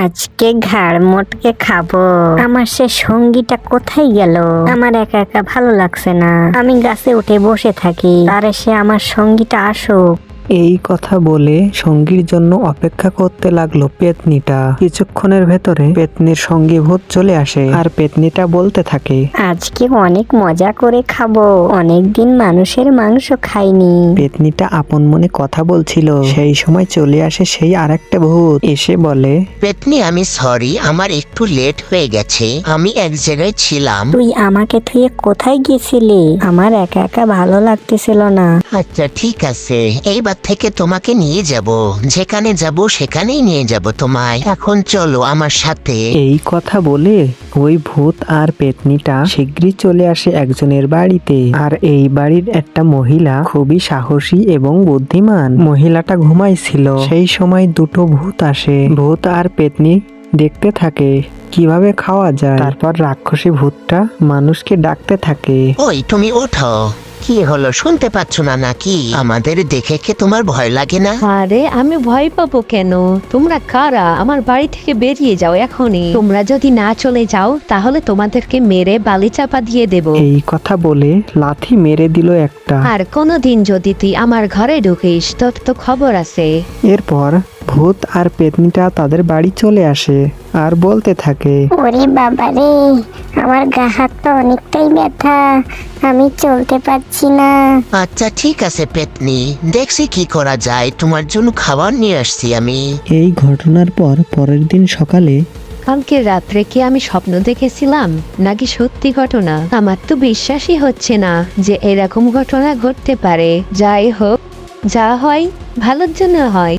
আজকে ঘাড় মোটকে খাবো। আমার সে সঙ্গীটা কোথায় গেল? আমার একা একা ভালো লাগছে না, আমি গাছে উঠে বসে থাকি, আরে সে আমার সঙ্গীটা আসুক। এই কথা বলে সঙ্গীর জন্য অপেক্ষা করতে লাগলো পেতনিটা। কিছুক্ষণের ভেতরে পেতনির সঙ্গী ভূত চলে আসে আর পেতনিটা বলতে থাকে, আজকে অনেক মজা করে খাবো, অনেকদিন মানুষের মাংস খাইনি। পেতনিটা আপন মনে কথা বলছিল, সেই সময় চলে আসে সেই আরেকটা ভূত। এসে বলে, পেতনি আমি সরি, আমার একটু লেট হয়ে গেছে, আমি এক জায়গায় ছিলাম। তুই আমাকে থুয়ে কোথায় গেছিলি? আমার একা একা ভালো লাগতেছিল না। আচ্ছা ঠিক আছে, এইবার থেকে তোমাকে নিয়ে যাব, যেখানে যাব সেখানেই নিয়ে যাব তোমায়। এখন চলো আমার সাথে। এই কথা বলে ওই ভূত আর পেতনিটা শীঘ্রই চলে আসে একজনের বাড়িতে। আর এই বাড়ির একটা মহিলা খুবই সাহসী এবং বুদ্ধিমান। মহিলাটা ঘুমাইছিল, সেই সময় দুটো ভূত আসে। ভূত আর পেতনি দেখতে থাকে কিভাবে খাওয়া যায়। তারপর রাক্ষসী ভূতটা মানুষকে ডাকতে থাকে, ওই তুমি ওঠো। কি হলো, শুনতে পাচ্ছ না নাকি? আমাদের দেখে কি তোমার ভয় লাগে না? আরে আমি ভয় পাবো কেন? তোমরা কারা? আমার বাড়ি থেকে বেরিয়ে যাও এখনই। তোমরা যদি না চলে যাও তাহলে তোমাদেরকে মেরে বালি চাপা দিয়ে দেব। এই কথা বলে লাথি মেরে দিল একটা। আর কোনোদিন যদি তুই আমার ঘরে ঢুকিস তোর তো খবর আছে। এরপর ভূত আর পেতনিটা তাদের বাড়ি চলে আসে আর বলতে থাকে, ওরে বাবা রে, আমার গা হাতটা অনেকটাই ব্যথা, আমি চলতে পারছি না। আচ্ছা ঠিক আছে পেতনি, দেখছি কি করা যায়, তোমার জন্য খাবার নিয়ে আসছি আমি। এই ঘটনার পর পরের দিন সকালে কালকে রাত্রে কি আমি স্বপ্ন দেখেছিলাম নাকি সত্যি ঘটনা? আমার তো বিশ্বাসই হচ্ছে না যে এরকম ঘটনা ঘটতে পারে। যাই হোক, যা হয় ভালোর জন্য হয়।